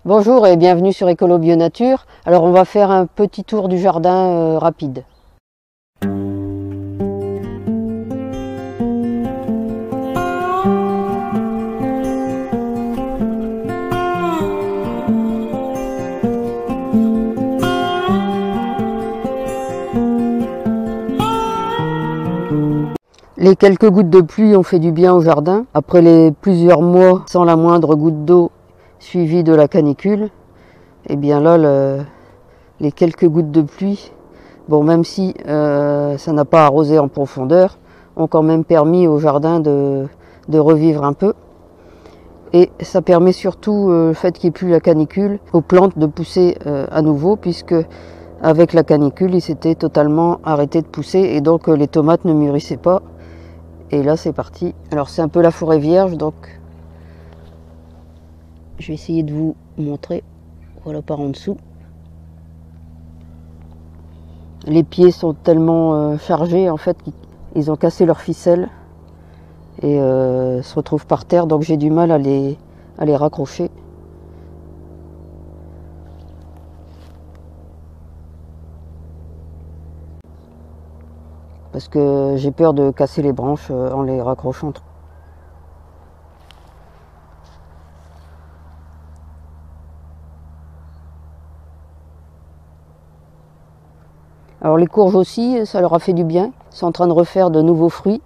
Bonjour et bienvenue sur Écolo Bio Nature. Alors on va faire un petit tour du jardin rapide. Les quelques gouttes de pluie ont fait du bien au jardin. Après les plusieurs mois sans la moindre goutte d'eau suivie de la canicule, et bien là les quelques gouttes de pluie, bon, même si ça n'a pas arrosé en profondeur, ont quand même permis au jardin de revivre un peu. Et ça permet surtout, le fait qu'il n'y ait plus la canicule, aux plantes de pousser à nouveau, puisque avec la canicule, ils s'étaient totalement arrêtés de pousser et donc les tomates ne mûrissaient pas. Et là c'est parti. Alors c'est un peu la forêt vierge, donc je vais essayer de vous montrer. Voilà par en dessous. Les pieds sont tellement chargés en fait qu'ils ont cassé leur ficelle et se retrouvent par terre, donc j'ai du mal à les raccrocher. Parce que j'ai peur de casser les branches en les raccrochant. Alors les courges aussi, ça leur a fait du bien. Ils sont en train de refaire de nouveaux fruits.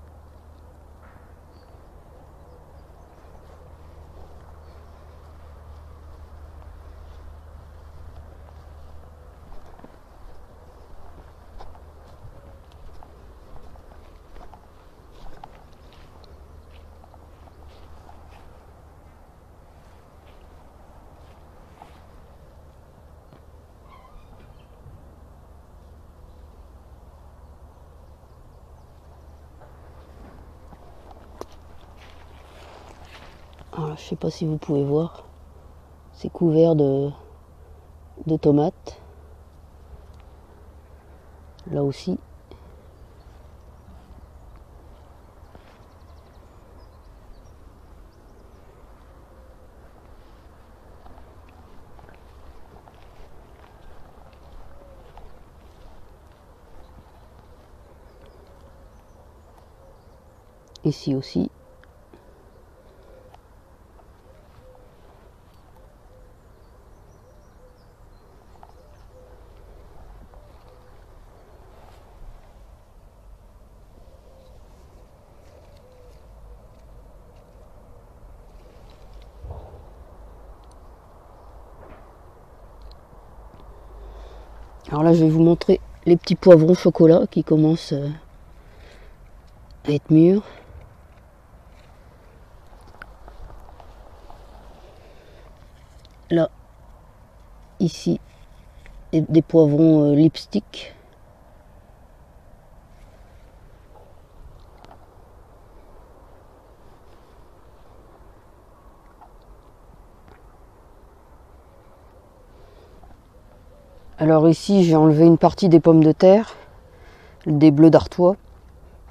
Alors, je ne sais pas si vous pouvez voir, c'est couvert de tomates. Là aussi. Ici aussi. Alors là, je vais vous montrer les petits poivrons chocolat qui commencent à être mûrs. Là, ici, des poivrons lipstick. Alors ici, j'ai enlevé une partie des pommes de terre, des bleus d'Artois.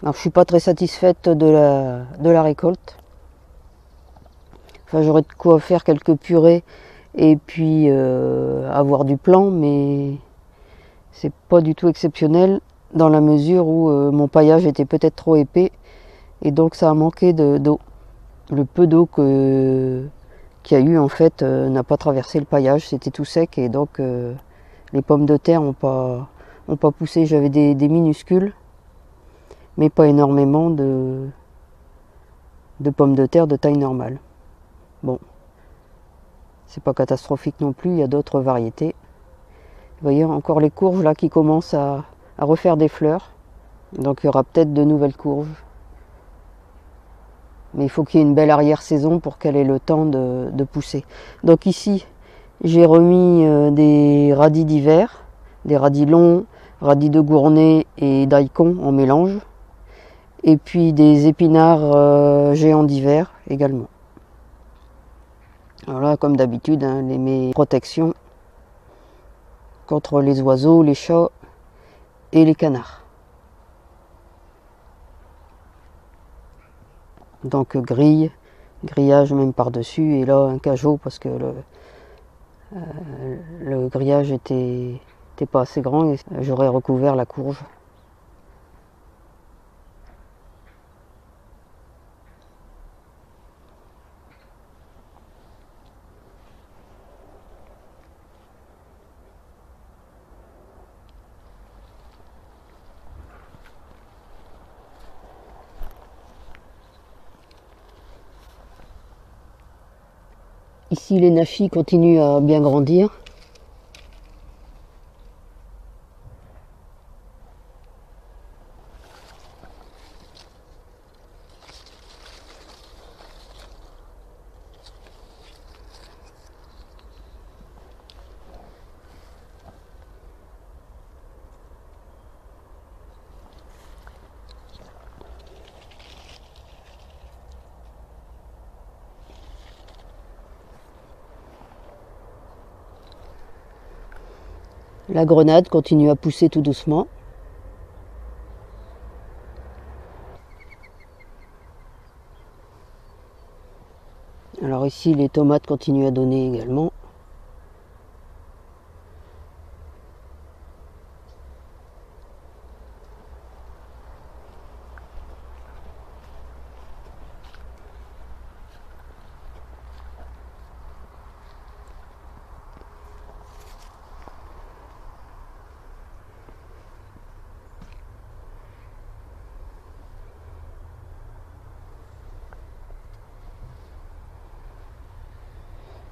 Alors je suis pas très satisfaite de la récolte. Enfin, j'aurais de quoi faire quelques purées et puis avoir du plan, mais c'est pas du tout exceptionnel dans la mesure où mon paillage était peut-être trop épais et donc ça a manqué d'eau. Le peu d'eau qu'il y a eu en fait n'a pas traversé le paillage, c'était tout sec et donc les pommes de terre n'ont pas poussé. J'avais des minuscules, mais pas énormément de pommes de terre de taille normale. Bon, c'est pas catastrophique non plus, il y a d'autres variétés. Vous voyez encore les courges là qui commencent à refaire des fleurs. Donc il y aura peut-être de nouvelles courges. Mais il faut qu'il y ait une belle arrière-saison pour qu'elle ait le temps de pousser. Donc ici, j'ai remis des radis d'hiver, des radis longs, radis de Gournay et daikon en mélange. Et puis des épinards géants d'hiver également. Alors là, comme d'habitude, hein, mes protections contre les oiseaux, les chats et les canards. Donc grillage même par-dessus, et là un cajot parce que Le grillage était pas assez grand et j'aurais recouvert la courge. Ici, les nachis continuent à bien grandir. La grenade continue à pousser tout doucement. Alors ici, les tomates continuent à donner également.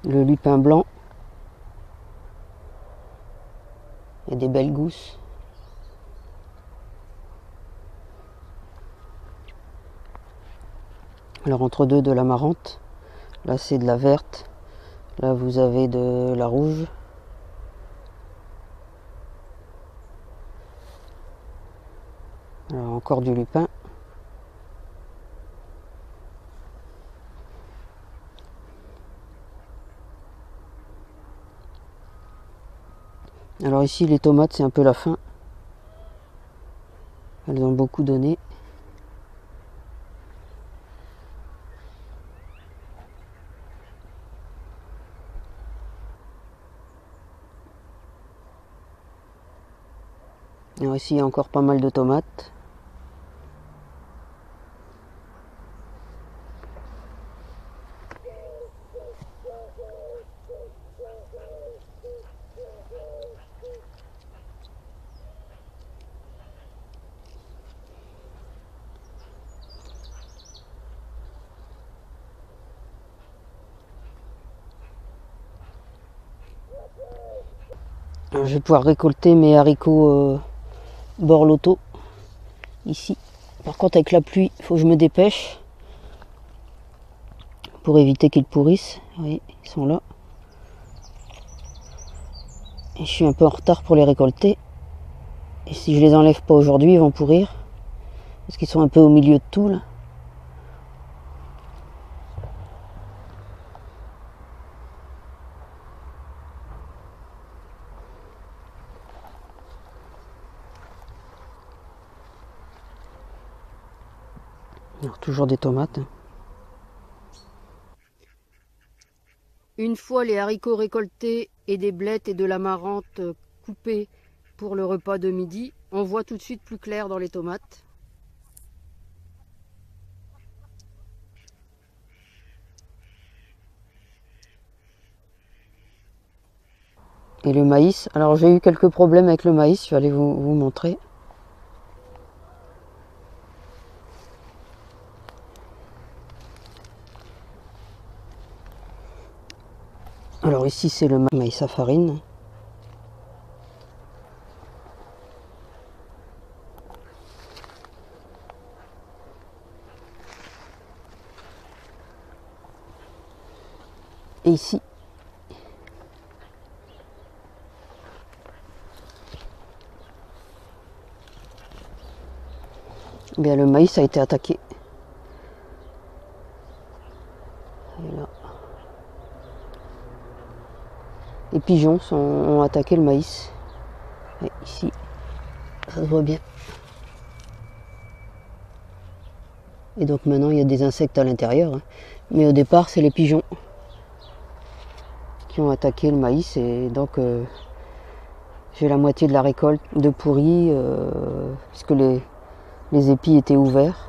Le lupin blanc et des belles gousses. Alors entre deux de l'amarante, là c'est de la verte, là vous avez de la rouge. Alors encore du lupin. Alors ici les tomates c'est un peu la fin. Elles ont beaucoup donné. Alors ici il y a encore pas mal de tomates. Alors, je vais pouvoir récolter mes haricots borloto ici. Par contre avec la pluie, il faut que je me dépêche pour éviter qu'ils pourrissent. Vous voyez, ils sont là. Et je suis un peu en retard pour les récolter. Et si je les enlève pas aujourd'hui, ils vont pourrir. Parce qu'ils sont un peu au milieu de tout là. Alors, toujours des tomates. Une fois les haricots récoltés et des blettes et de l'amarante coupées pour le repas de midi, on voit tout de suite plus clair dans les tomates. Et le maïs, alors j'ai eu quelques problèmes avec le maïs, je vais aller vous montrer. Alors ici c'est le maïs à farine. Et ici, eh bien, le maïs a été attaqué. Et là. Les pigeons ont attaqué le maïs. Et ici, ça se voit bien. Et donc maintenant il y a des insectes à l'intérieur. Hein. Mais au départ c'est les pigeons. qui ont attaqué le maïs et donc j'ai la moitié de la récolte de pourri puisque les épis étaient ouverts.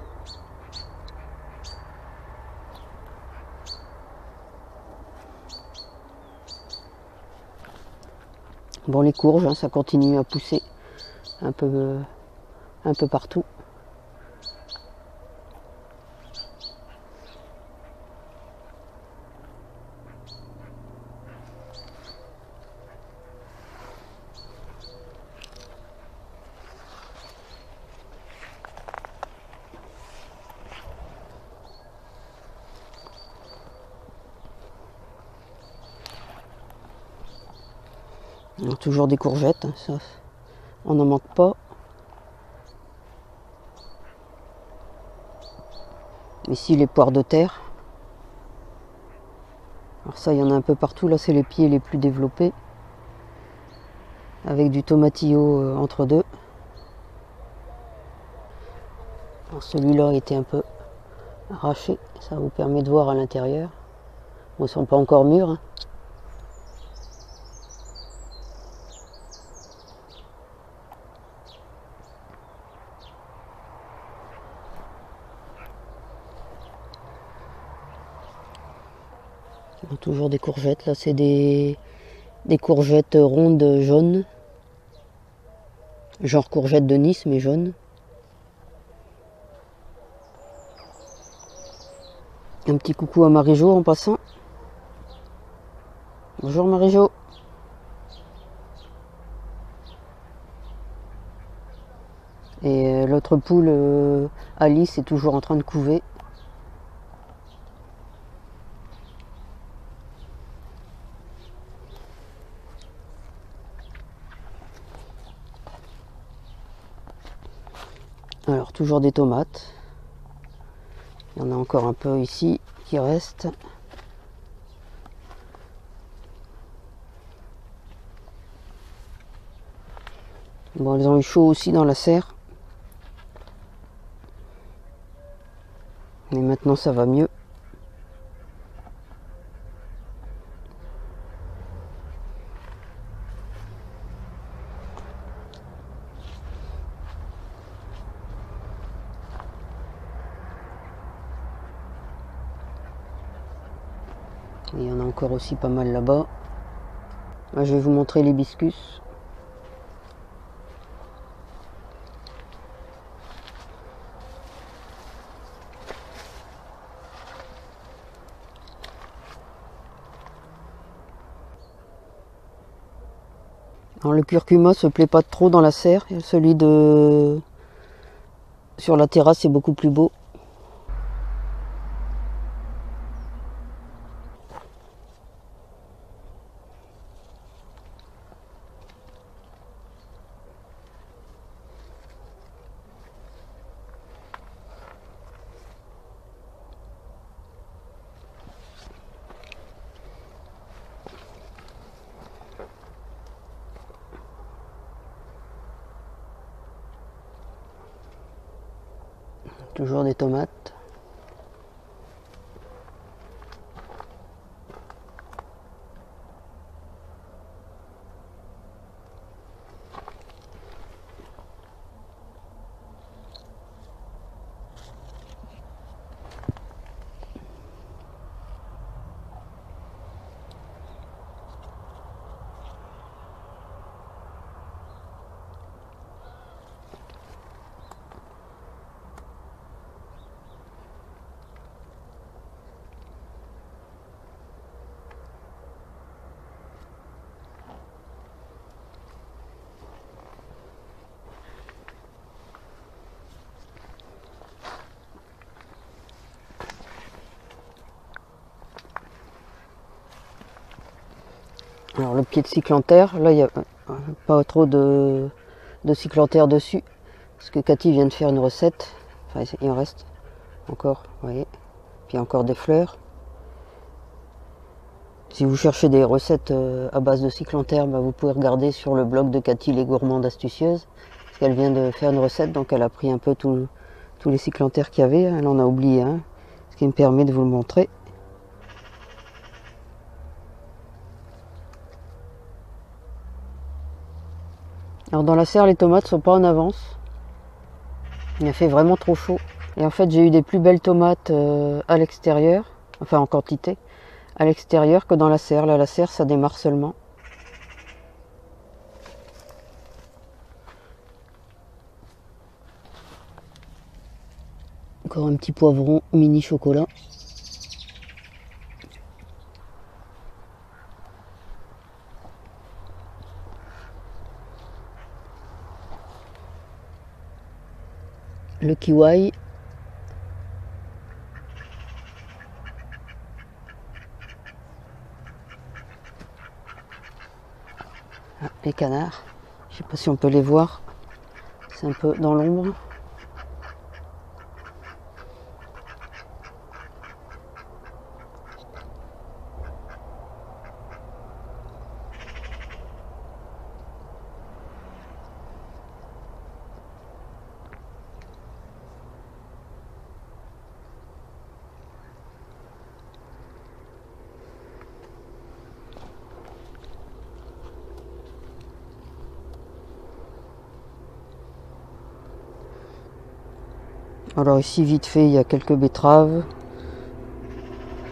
Bon, les courges, hein, ça continue à pousser un peu partout. Alors, toujours des courgettes, hein, ça, on n'en manque pas. Ici les poires de terre. Alors ça, il y en a un peu partout. Là, c'est les pieds les plus développés, avec du tomatillo entre deux. Alors celui-là a été un peu arraché. Ça vous permet de voir à l'intérieur. Bon, ils ne sont pas encore mûrs, hein. Toujours des courgettes. Là, c'est des courgettes rondes jaunes. Genre courgette de Nice, mais jaune. Un petit coucou à Marie-Jo en passant. Bonjour Marie-Jo. Et l'autre poule, Alice, est toujours en train de couver. Alors toujours des tomates. Il y en a encore un peu ici qui reste. Bon, elles ont eu chaud aussi dans la serre. Mais maintenant ça va mieux. Il y en a encore aussi pas mal là-bas. Là, je vais vous montrer l'hibiscus. Alors, le curcuma se plaît pas trop dans la serre. Celui sur la terrasse est beaucoup plus beau. Toujours des tomates. Alors le pied de cyclanthère, là il n'y a pas trop de cyclanthère dessus, parce que Cathy vient de faire une recette, enfin il en reste encore, vous voyez, puis encore des fleurs. Si vous cherchez des recettes à base de cyclanthère, bah, vous pouvez regarder sur le blog de Cathy les gourmandes astucieuses, parce qu'elle vient de faire une recette, donc elle a pris un peu tous les cyclanthères qu'il y avait, elle en a oublié un, ce qui me permet de vous le montrer. Alors dans la serre, les tomates sont pas en avance. Il a fait vraiment trop chaud. Et en fait, j'ai eu des plus belles tomates à l'extérieur, enfin en quantité, à l'extérieur que dans la serre. Là, la serre, ça démarre seulement. Encore un petit poivron mini chocolat. Le kiwi. Ah, les canards. Je sais pas si on peut les voir. C'est un peu dans l'ombre. Alors ici, vite fait, il y a quelques betteraves,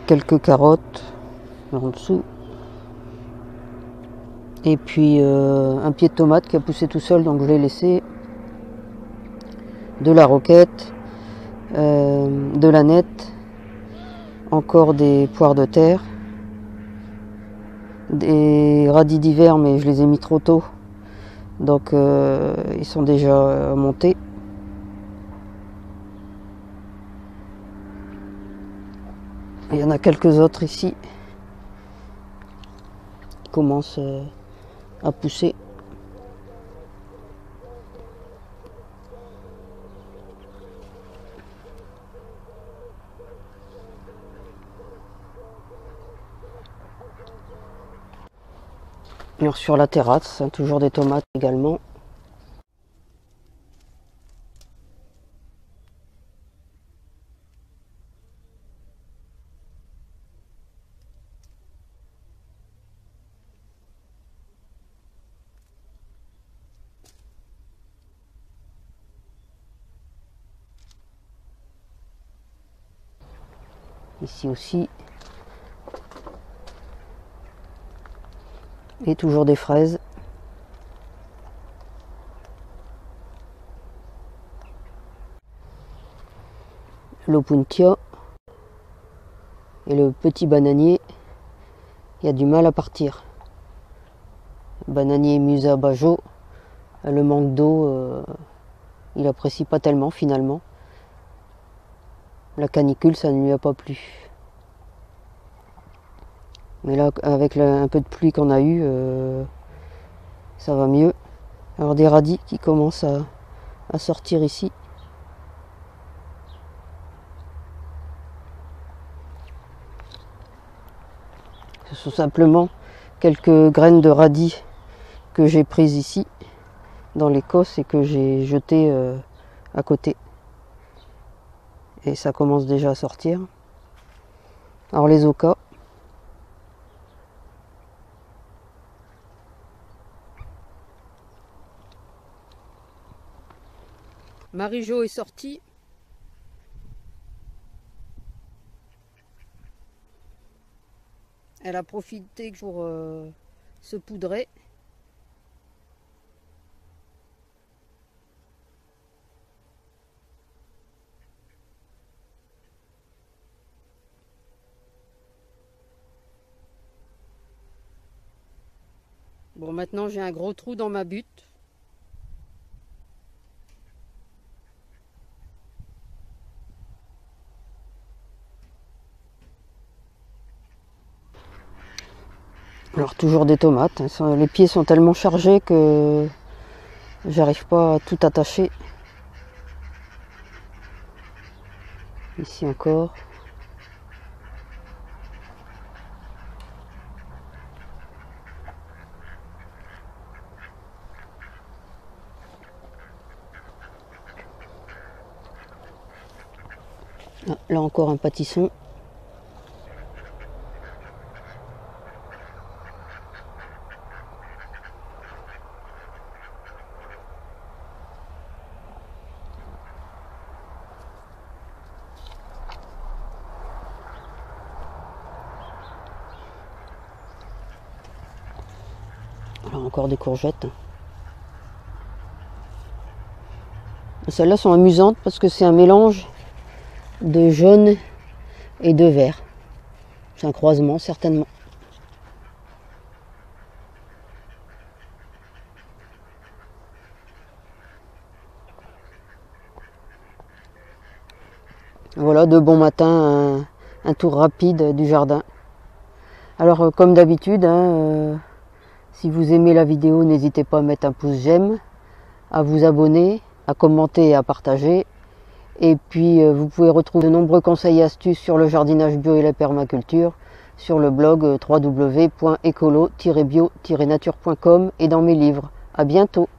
quelques carottes en dessous. Et puis un pied de tomate qui a poussé tout seul, donc je l'ai laissé. De la roquette, de la nette, encore des poires de terre, des radis d'hiver, mais je les ai mis trop tôt, donc ils sont déjà montés. Il y en a quelques autres ici qui commencent à pousser. Alors sur la terrasse, toujours des tomates également. Ici aussi. Et toujours des fraises. L'opuntia et le petit bananier, il y a du mal à partir. Bananier Musa Bajo, le manque d'eau, il apprécie pas tellement finalement. La canicule, ça ne lui a pas plu. Mais là, avec un peu de pluie qu'on a eu, ça va mieux. Alors des radis qui commencent à sortir ici. Ce sont simplement quelques graines de radis que j'ai prises ici, dans l'Écosse, et que j'ai jetées à côté. Et ça commence déjà à sortir. Alors les ocas. Marie-Jo est sortie. Elle a profité pour se poudrer. Bon, maintenant j'ai un gros trou dans ma butte. Alors toujours des tomates. Les pieds sont tellement chargés que j'arrive pas à tout attacher. Ici encore. Ah, là encore un pâtisson. Alors encore des courgettes. Celles-là sont amusantes parce que c'est un mélange de jaune et de vert. C'est un croisement certainement. Voilà, de bon matin, un tour rapide du jardin. Alors comme d'habitude, si vous aimez la vidéo, n'hésitez pas à mettre un pouce j'aime, à vous abonner, à commenter et à partager. Et puis vous pouvez retrouver de nombreux conseils et astuces sur le jardinage bio et la permaculture sur le blog www.écolo-bio-nature.com et dans mes livres. À bientôt.